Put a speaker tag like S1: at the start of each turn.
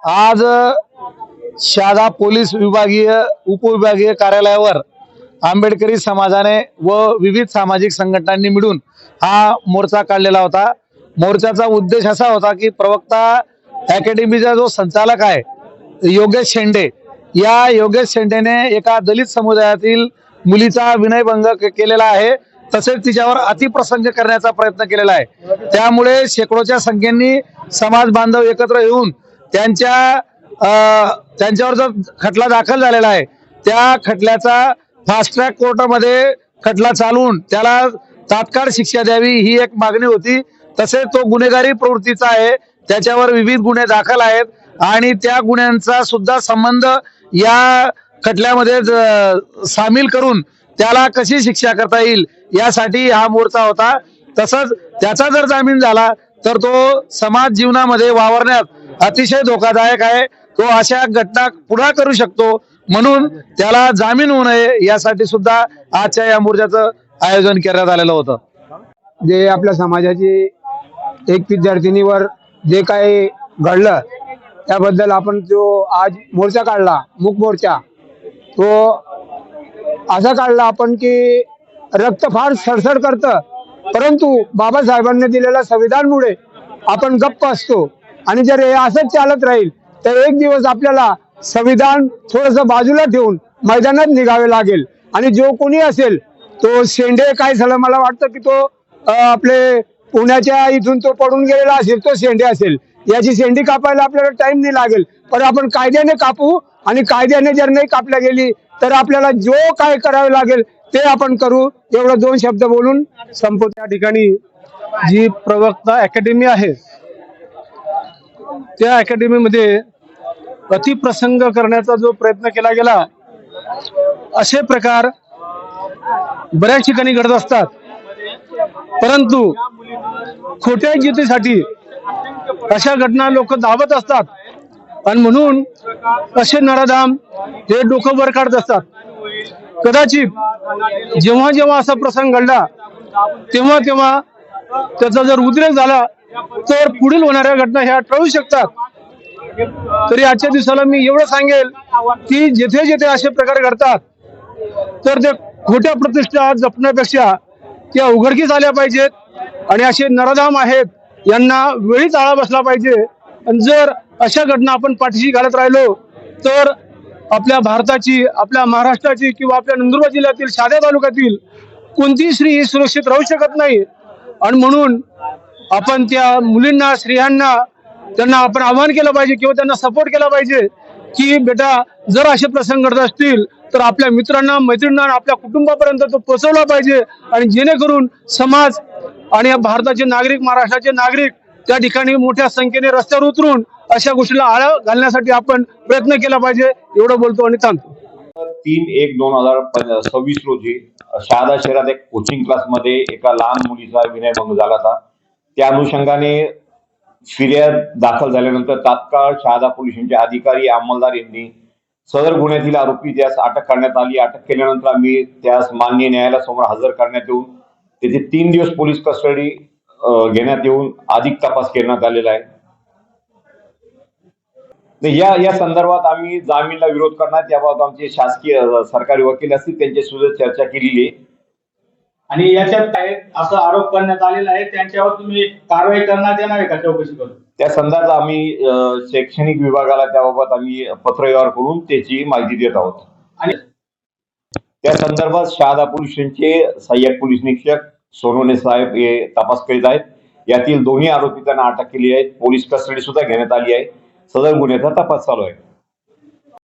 S1: आज शहादा पोलीस विभागीय उपविभागीय कार्यालयावर आंबेडकरी समाजाने व विविध सामाजिक संघटनांनी मिळून हा मोर्चा काढलेला होता। मोर्चाचा उद्देश असा होता की प्रवक्ता अकॅडमीचा जो संचालक आहे योगेश शेंडे, या योगेश शेंडेने एका दलित समुदायातील मुलीचा विनयभंग केलेला आहे, तसेच तिच्यावर अतिप्रसंग करण्याचा प्रयत्न केलेला आहे। त्यामुळे शेकडोच्या संख्येने समाज बांधव एकत्र येऊन त्यांच्यावर जो खटला दाखल झालेला आहे त्या खटल्याचा फास्ट ट्रॅक कोर्टामध्ये खटला चालवून त्याला तात्काळ शिक्षा द्यावी ही एक मागणी होती। तसेच तो गुन्हेगारी प्रवृत्तीचा आहे, त्याच्यावर विविध गुन्हे दाखल आहेत आणि त्या गुन्ह्यांचा सुद्धा संबंध या खटल्यामध्ये सामील करून त्याला कशी शिक्षा करता येईल यासाठी हा मोर्चा होता। तसंच त्याचा जर जामीन झाला तर तो समाज जीवनामध्ये वावरण्यात अतिशय धोकादायक आहे, तो अशा घटना पुन्हा करू शकतो, म्हणून त्याला जामीन होऊ नये यासाठी सुद्धा आजच्या या मोर्चाचं आयोजन करण्यात आलेलं होतं।
S2: जे आपल्या समाजाची एक विद्यार्थिनीवर जे काही घडलं त्याबद्दल आपण जो आज मोर्चा काढला, मूक मोर्चा, तो असा काढला आपण की रक्त फार सडसड करतं, परंतु बाबासाहेबांनी दिलेल्या संविधानमुळे आपण गप्प असतो आणि जर हे असंच चालत राहील तर एक दिवस आपल्याला संविधान थोडंसं बाजूला ठेवून मैदानात निघावे लागेल। आणि जो कोणी असेल तो शेंडे काय झालं, मला वाटतं की तो आपले पुण्याच्या इथून तो पडून गेलेला असेल, तो शेंडे असेल। याची शेंडी कापायला आपल्याला टाइम नाही लागेल, पण आपण कायद्याने कापू आणि कायद्याने जर नाही कापल्या गेली तर आपल्याला जो काय करावे लागेल ते आपण करू। एवढं दोन शब्द बोलून संपवतो।
S1: त्या ठिकाणी जी प्रवक्ता अकॅडमी आहे त्या अकॅडमीमध्ये अतिप्रसंग करण्याचा जो प्रयत्न केला गेला, असे प्रकार बऱ्याच ठिकाणी घडत असतात, परंतु खोट्या इज्जतीसाठी अशा घटना लोक दाबत असतात आणि म्हणून असे नराधाम हे डोकं वर काढत असतात। कदाचित जेव्हा जेव्हा असा प्रसंग घडला तेव्हा तेव्हा त्याचा जर उद्रेक झाला तर पुढील होणाऱ्या घटना ह्या टळू शकतात। तरी आजच्या दिवसाला मी एवढं सांगेल की जेथे जेथे असे प्रकार घडतात तर ते खोट्या प्रतिष्ठा जपण्यापेक्षा त्या उघडकीस आल्या पाहिजेत आणि असे नराधाम आहेत यांना वेळीच आळा बसला पाहिजे। आणि जर अशा घटना आपण पाठीशी घालत राहिलो तर आपल्या भारताची, आपल्या महाराष्ट्राची किंवा आपल्या नंदुरबार जिल्ह्यातील शहादा तालुक्यातील कोणतीही स्त्री ही सुरक्षित राहू शकत नाही। आणि म्हणून आपण त्या मुलींना, स्त्रियांना त्यांना आपण आवाहन केलं पाहिजे किंवा त्यांना सपोर्ट केला पाहिजे की बेटा जर असे प्रसंग घडत असतील तर आपल्या मित्रांना, मैत्रिणींना, आपल्या कुटुंबापर्यंत तो पोहोचवला पाहिजे आणि जेणेकरून समाज आणि भारताचे नागरिक, महाराष्ट्राचे नागरिक त्या ठिकाणी मोठ्या संख्येने रस्त्यावर उतरून अशा गोष्टीला आळा घालण्यासाठी आपण प्रयत्न केला पाहिजे। एवढं बोलतो आणि थांबतो।
S3: 3/1/2026 रोजी शहादा शहरात एक कोचिंग क्लासमध्ये एका लहान मुलीचा विनयभंग झाला होता। त्या अनुषंगाने फिर्याद दाखल झाल्यानंतर तात्काळ शहादा पोलिसांचे अधिकारी, अंमलदार यांनी सदर गुन्ह्यातील आरोपी त्यास अटक करण्यात आली। अटक केल्यानंतर आम्ही त्यास माननीय न्यायालयासमोर हजर करण्यात येऊन त्याचे 3 दिवस पोलीस कस्टडी घेण्यात येऊन अधिक तपास करण्यात आलेला आहे। या संदर्भात आम्ही जामीनला विरोध करणार, त्याबाबत आमचे शासकीय सरकारी वकील असतील त्यांची सुद्धा चर्चा केलेली आहे।
S4: आणि याच्यात काय असं आरोप करण्यात आलेला आहे, त्यांच्यावर तुम्ही कारवाई करण्यात येणार आहे का चौकशी करून?
S3: त्या संदर्भात आम्ही शैक्षणिक विभागाला त्याबाबत आम्ही पत्रव्यवहार करून त्याची माहिती देत आहोत।
S4: आणि
S3: त्या संदर्भात शहादा पोलिसांचे सहाय्यक पोलीस निरीक्षक सोनवणे साहेब हे तपास करीत आहेत। यातील दोन्ही आरोपितांना अटक केली आहे, पोलीस कस्टडी सुद्धा घेण्यात आली आहे। सदर गुन्ह्याचा तपास चालू आहे।